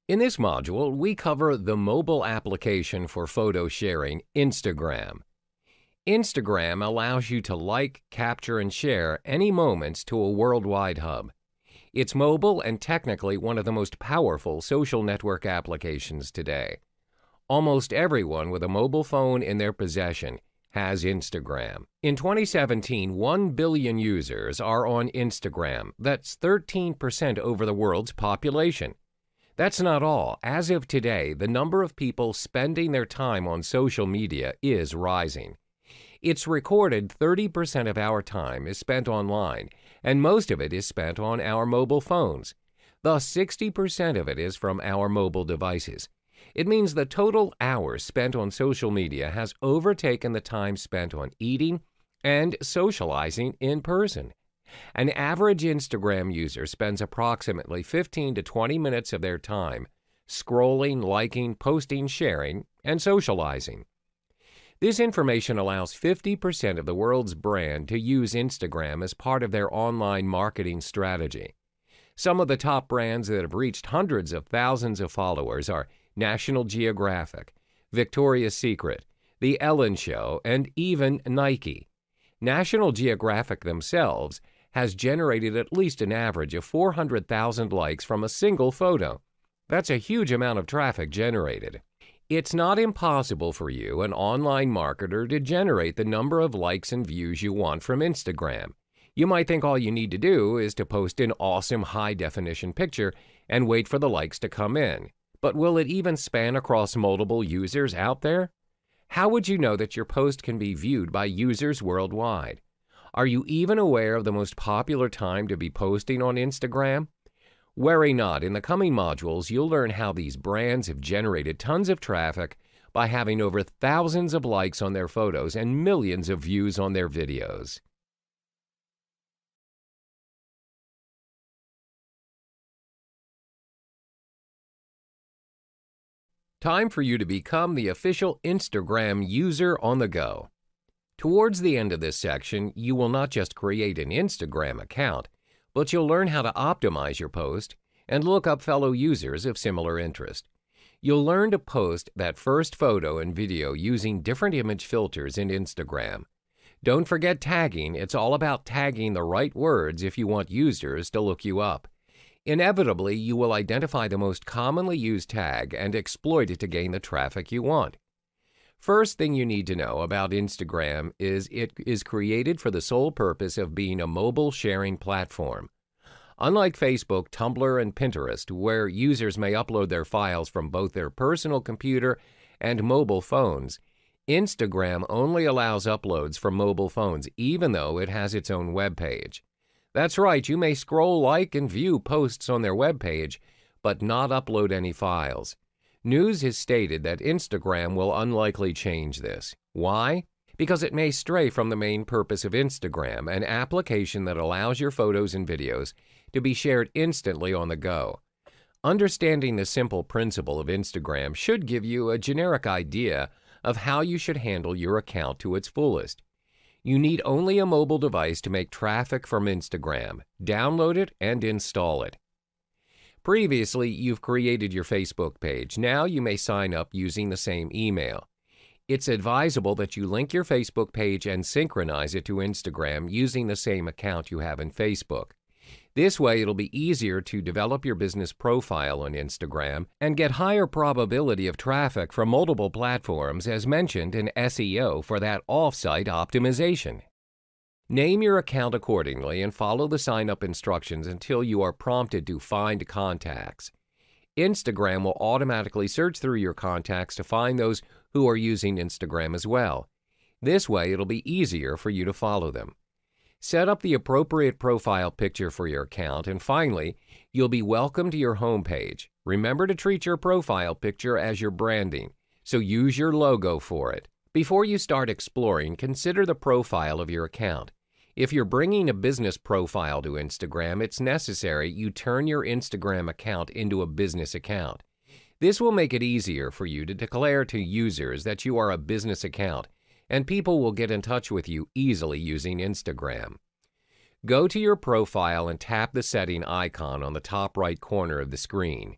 In this module, we cover the mobile application for photo sharing, Instagram. Instagram allows you to like, capture, and share any moments to a worldwide hub. It's mobile and technically one of the most powerful social network applications today. Almost everyone with a mobile phone in their possession has Instagram. In 2017, 1 billion users are on Instagram. That's 13% over the world's population. That's not all. As of today, the number of people spending their time on social media is rising. It's recorded 30% of our time is spent online, and most of it is spent on our mobile phones. Thus, 60% of it is from our mobile devices. It means the total hours spent on social media has overtaken the time spent on eating and socializing in person. An average Instagram user spends approximately 15 to 20 minutes of their time scrolling, liking, posting, sharing, and socializing. This information allows 50% of the world's brand to use Instagram as part of their online marketing strategy. Some of the top brands that have reached hundreds of thousands of followers are National Geographic, Victoria's Secret, The Ellen Show, and even Nike. National Geographic themselves has generated at least an average of 400,000 likes from a single photo. That's a huge amount of traffic generated. It's not impossible for you, an online marketer, to generate the number of likes and views you want from Instagram. You might think all you need to do is to post an awesome high-definition picture and wait for the likes to come in. But will it even span across multiple users out there? How would you know that your post can be viewed by users worldwide? Are you even aware of the most popular time to be posting on Instagram? Worry not, in the coming modules, you'll learn how these brands have generated tons of traffic by having over thousands of likes on their photos and millions of views on their videos. Time for you to become the official Instagram user on the go. Towards the end of this section, you will not just create an Instagram account, but you'll learn how to optimize your post and look up fellow users of similar interest. You'll learn to post that first photo and video using different image filters in Instagram. Don't forget tagging. It's all about tagging the right words if you want users to look you up. Inevitably, you will identify the most commonly used tag and exploit it to gain the traffic you want. First thing you need to know about Instagram is it is created for the sole purpose of being a mobile sharing platform. Unlike Facebook, Tumblr, and Pinterest, where users may upload their files from both their personal computer and mobile phones, Instagram only allows uploads from mobile phones, even though it has its own web page. That's right, you may scroll, like, and view posts on their web page, but not upload any files. News has stated that Instagram will unlikely change this. Why? Because it may stray from the main purpose of Instagram, an application that allows your photos and videos to be shared instantly on the go. Understanding the simple principle of Instagram should give you a generic idea of how you should handle your account to its fullest. You need only a mobile device to make traffic from Instagram. Download it and install it. Previously, you've created your Facebook page. Now you may sign up using the same email. It's advisable that you link your Facebook page and synchronize it to Instagram using the same account you have in Facebook. This way, it'll be easier to develop your business profile on Instagram and get higher probability of traffic from multiple platforms as mentioned in SEO for that off-site optimization. Name your account accordingly and follow the sign-up instructions until you are prompted to find contacts. Instagram will automatically search through your contacts to find those who are using Instagram as well. This way, it'll be easier for you to follow them. Set up the appropriate profile picture for your account, and finally, you'll be welcome to your homepage. Remember to treat your profile picture as your branding, so use your logo for it. Before you start exploring, consider the profile of your account. If you're bringing a business profile to Instagram, it's necessary you turn your Instagram account into a business account. This will make it easier for you to declare to users that you are a business account, and people will get in touch with you easily using Instagram. Go to your profile and tap the setting icon on the top right corner of the screen.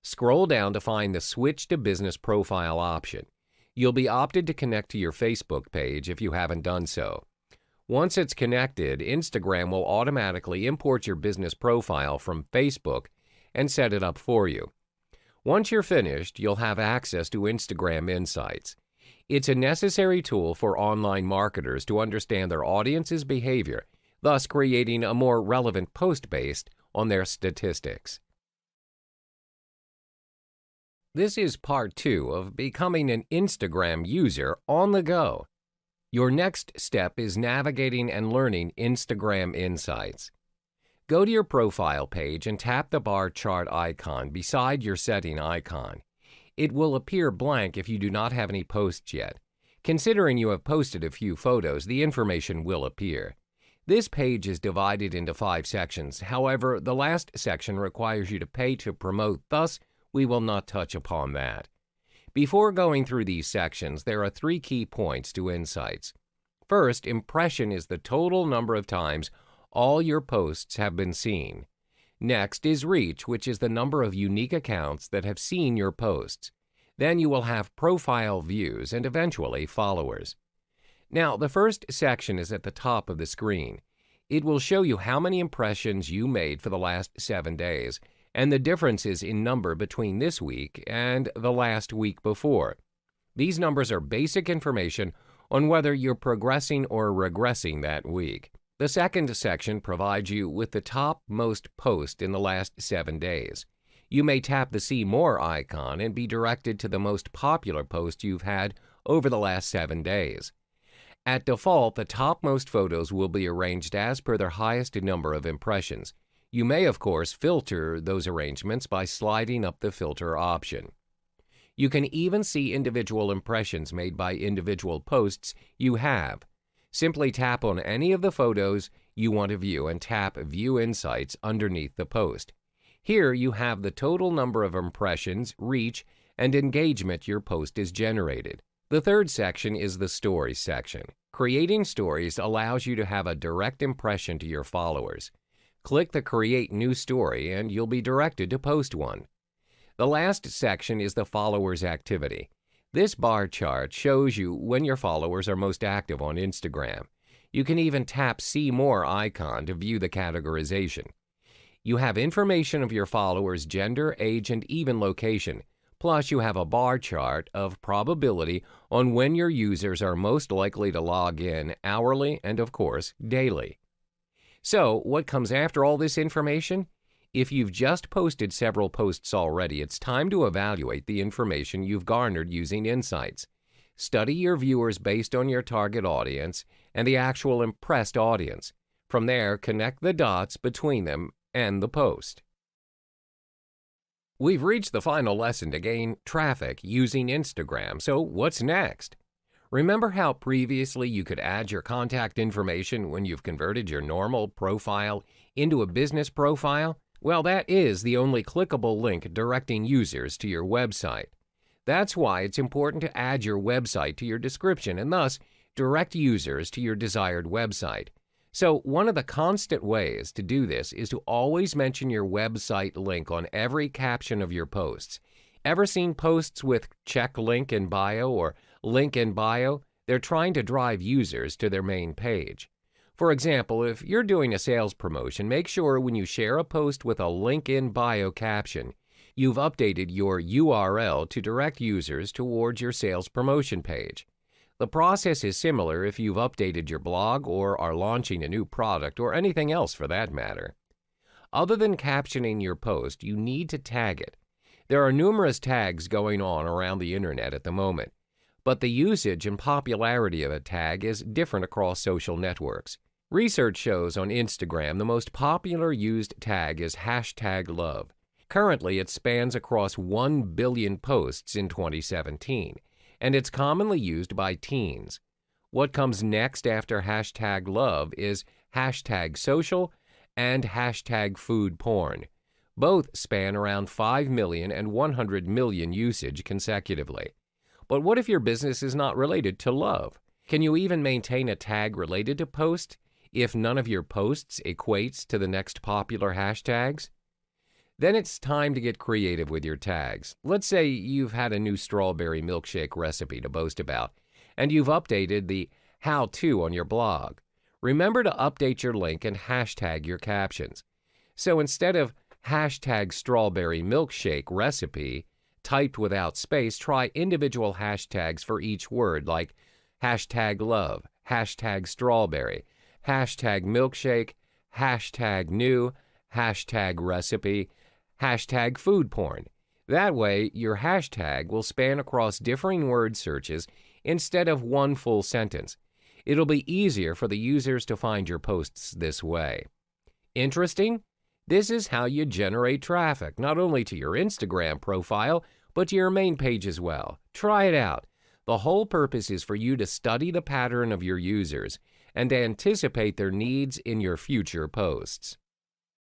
Scroll down to find the Switch to Business Profile option. You'll be opted to connect to your Facebook page if you haven't done so. Once it's connected, Instagram will automatically import your business profile from Facebook and set it up for you. Once you're finished, you'll have access to Instagram Insights. It's a necessary tool for online marketers to understand their audience's behavior, thus creating a more relevant post based on their statistics. This is part 2 of becoming an Instagram user on the go. Your next step is navigating and learning Instagram Insights. Go to your profile page and tap the bar chart icon beside your setting icon. It will appear blank if you do not have any posts yet. Considering you have posted a few photos, the information will appear. This page is divided into 5 sections. However, the last section requires you to pay to promote, thus we will not touch upon that. Before going through these sections, there are 3 key points to Insights. First, impression is the total number of times all your posts have been seen. Next is reach, which is the number of unique accounts that have seen your posts. Then you will have profile views and eventually followers. Now, the first section is at the top of the screen. It will show you how many impressions you made for the last 7 days, and the differences in number between this week and the last week before. These numbers are basic information on whether you're progressing or regressing that week. The second section provides you with the top most post in the last 7 days. You may tap the See More icon and be directed to the most popular post you've had over the last 7 days. At default, the topmost photos will be arranged as per their highest number of impressions. You may, of course, filter those arrangements by sliding up the filter option. You can even see individual impressions made by individual posts you have. Simply tap on any of the photos you want to view and tap View Insights underneath the post. Here you have the total number of impressions, reach, and engagement your post is generated. The third section is the Stories section. Creating stories allows you to have a direct impression to your followers. Click the Create New Story and you'll be directed to post one. The last section is the Followers activity. This bar chart shows you when your followers are most active on Instagram. You can even tap See More icon to view the categorization. You have information of your followers' gender, age, and even location. Plus, you have a bar chart of probability on when your users are most likely to log in hourly and, of course, daily. So, what comes after all this information? If you've just posted several posts already, it's time to evaluate the information you've garnered using Insights. Study your viewers based on your target audience and the actual impressed audience. From there, connect the dots between them and the post. We've reached the final lesson to gain traffic using Instagram, so what's next? Remember how previously you could add your contact information when you've converted your normal profile into a business profile? Well, that is the only clickable link directing users to your website. That's why it's important to add your website to your description and thus direct users to your desired website. So one of the constant ways to do this is to always mention your website link on every caption of your posts. Ever seen posts with check link in bio or link in bio? They're trying to drive users to their main page. For example, if you're doing a sales promotion, make sure when you share a post with a link in bio caption, you've updated your URL to direct users towards your sales promotion page. The process is similar if you've updated your blog or are launching a new product or anything else for that matter. Other than captioning your post, you need to tag it. There are numerous tags going on around the internet at the moment, but the usage and popularity of a tag is different across social networks. Research shows on Instagram the most popular used tag is #love. Currently, it spans across 1 billion posts in 2017, and it's commonly used by teens. What comes next after #love is #social and #foodporn. Both span around 5 million and 100 million usage consecutively. But what if your business is not related to love? Can you even maintain a tag related to post if none of your posts equates to the next popular hashtags? Then it's time to get creative with your tags. Let's say you've had a new strawberry milkshake recipe to boast about, and you've updated the how-to on your blog. Remember to update your link and hashtag your captions. So instead of hashtag strawberry milkshake recipe typed without space, try individual hashtags for each word like hashtag love, hashtag strawberry, hashtag milkshake, hashtag new, hashtag recipe, hashtag food porn. That way, your hashtag will span across differing word searches instead of one full sentence. It'll be easier for the users to find your posts this way. Interesting? This is how you generate traffic, not only to your Instagram profile, but to your main page as well. Try it out. The whole purpose is for you to study the pattern of your users and to anticipate their needs in your future posts.